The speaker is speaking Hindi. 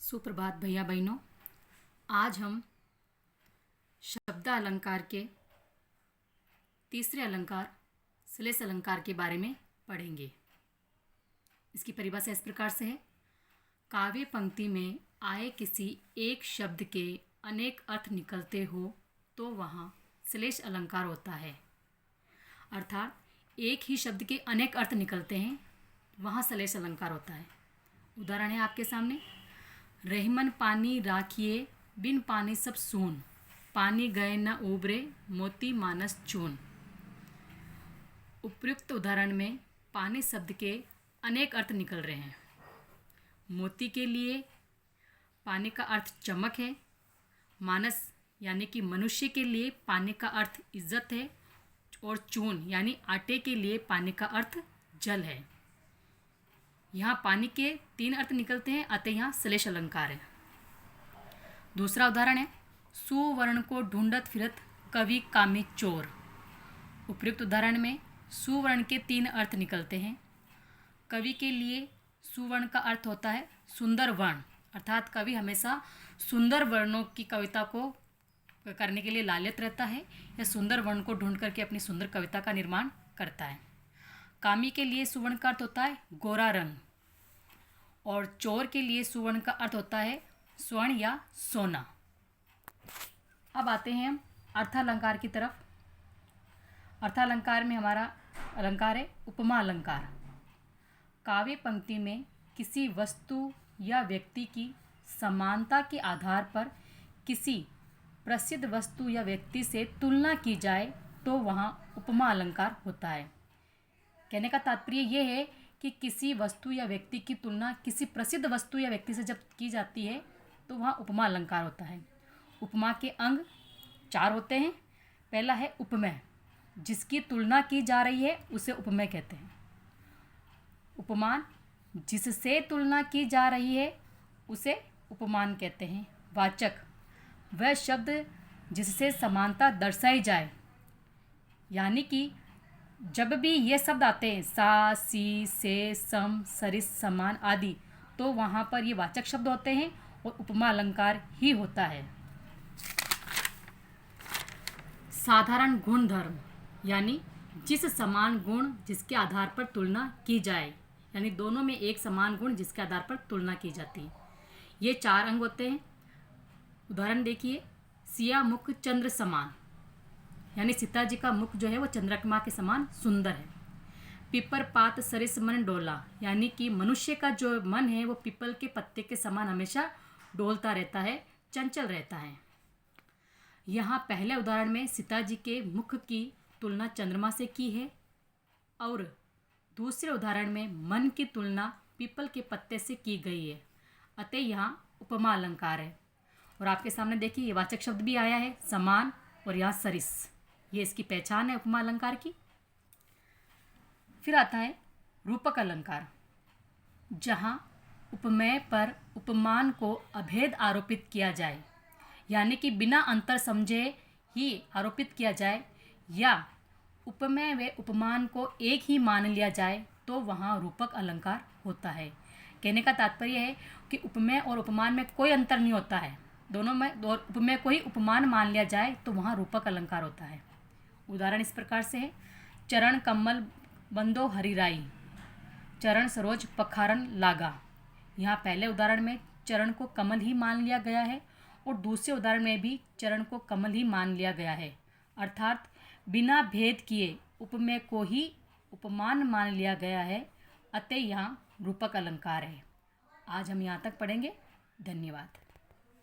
सुप्रभात भैया बहनों। आज हम शब्द अलंकार के तीसरे अलंकार श्लेष अलंकार के बारे में पढ़ेंगे। इसकी परिभाषा इस प्रकार से है। काव्य पंक्ति में आए किसी एक शब्द के अनेक अर्थ निकलते हो तो वहाँ श्लेष अलंकार होता है। अर्थात एक ही शब्द के अनेक अर्थ निकलते हैं, वहाँ श्लेष अलंकार होता है। उदाहरण है आपके सामने। रहीमन पानी राखिए, बिन पानी सब सून, पानी गए न उबरे, मोती मानस चून। उपयुक्त उदाहरण में पानी शब्द के अनेक अर्थ निकल रहे हैं। मोती के लिए पानी का अर्थ चमक है। मानस यानी कि मनुष्य के लिए पानी का अर्थ इज्जत है। और चून यानी आटे के लिए पानी का अर्थ जल है। यहाँ पानी के 3 अर्थ निकलते हैं, अतः यहाँ श्लेष अलंकार है। दूसरा उदाहरण है। सुवर्ण को ढूंढत फिरत कवि कामी चोर। उपयुक्त उदाहरण में सुवर्ण के 3 अर्थ निकलते हैं। कवि के लिए सुवर्ण का अर्थ होता है सुंदर वर्ण, अर्थात कवि हमेशा सुंदर वर्णों की कविता को करने के लिए लालयत रहता है या सुंदर वर्ण को ढूंढ करके अपनी सुंदर कविता का निर्माण करता है। कामी के लिए सुवर्ण का अर्थ होता है गोरा रंग, और चोर के लिए सुवर्ण का अर्थ होता है स्वर्ण या सोना। अब आते हैं हम अर्थालंकार की तरफ। अर्थालंकार में हमारा अलंकार है उपमा अलंकार। काव्य पंक्ति में किसी वस्तु या व्यक्ति की समानता के आधार पर किसी प्रसिद्ध वस्तु या व्यक्ति से तुलना की जाए तो वहाँ उपमा अलंकार होता है। कहने का तात्पर्य ये है कि किसी वस्तु या व्यक्ति की तुलना किसी प्रसिद्ध वस्तु या व्यक्ति से जब की जाती है तो वहाँ उपमा अलंकार होता है। उपमा के अंग 4 होते हैं। पहला है उपमेय, जिसकी तुलना की जा रही है उसे उपमेय कहते हैं। उपमान, जिससे तुलना की जा रही है उसे उपमान कहते हैं। वाचक, वह शब्द जिससे समानता दर्शाई जाए, यानी कि जब भी ये शब्द आते हैं सा, सी, से, सम, सरिस, समान आदि, तो वहाँ पर ये वाचक शब्द होते हैं और उपमा अलंकार ही होता है। साधारण गुण धर्म, यानी जिस समान गुण जिसके आधार पर तुलना की जाए, यानी दोनों में एक समान गुण जिसके आधार पर तुलना की जाती है। ये 4 अंग होते हैं। उदाहरण देखिए। सिया मुख चंद्र समान, यानी सीता जी का मुख जो है वो चंद्रमा के समान सुंदर है। पीपर पात सरिस मन डोला, यानी कि मनुष्य का जो मन है वो पीपल के पत्ते के समान हमेशा डोलता रहता है, चंचल रहता है। यहाँ पहले उदाहरण में सीता जी के मुख की तुलना चंद्रमा से की है और दूसरे उदाहरण में मन की तुलना पीपल के पत्ते से की गई है, अतः यहाँ उपमा अलंकार है। और आपके सामने देखिए ये वाचक शब्द भी आया है समान और यहाँ सरिस, ये इसकी पहचान है उपमा अलंकार की। फिर आता है रूपक अलंकार, जहाँ उपमेय पर उपमान को अभेद आरोपित किया जाए, यानी कि बिना अंतर समझे ही आरोपित किया जाए, या उपमेय व उपमान को एक ही मान लिया जाए तो वहाँ रूपक अलंकार होता है। कहने का तात्पर्य है कि उपमेय और उपमान में कोई अंतर नहीं होता है, दोनों में और उपमेय को ही उपमान मान लिया जाए तो वहाँ रूपक अलंकार होता है। उदाहरण इस प्रकार से है। चरण कमल बंदो हरिराई, चरण सरोज पखारन लागा। यहाँ पहले उदाहरण में चरण को कमल ही मान लिया गया है और दूसरे उदाहरण में भी चरण को कमल ही मान लिया गया है, अर्थात बिना भेद किए उपमेय को ही उपमान मान लिया गया है, अतः यहाँ रूपक अलंकार है। आज हम यहाँ तक पढ़ेंगे। धन्यवाद।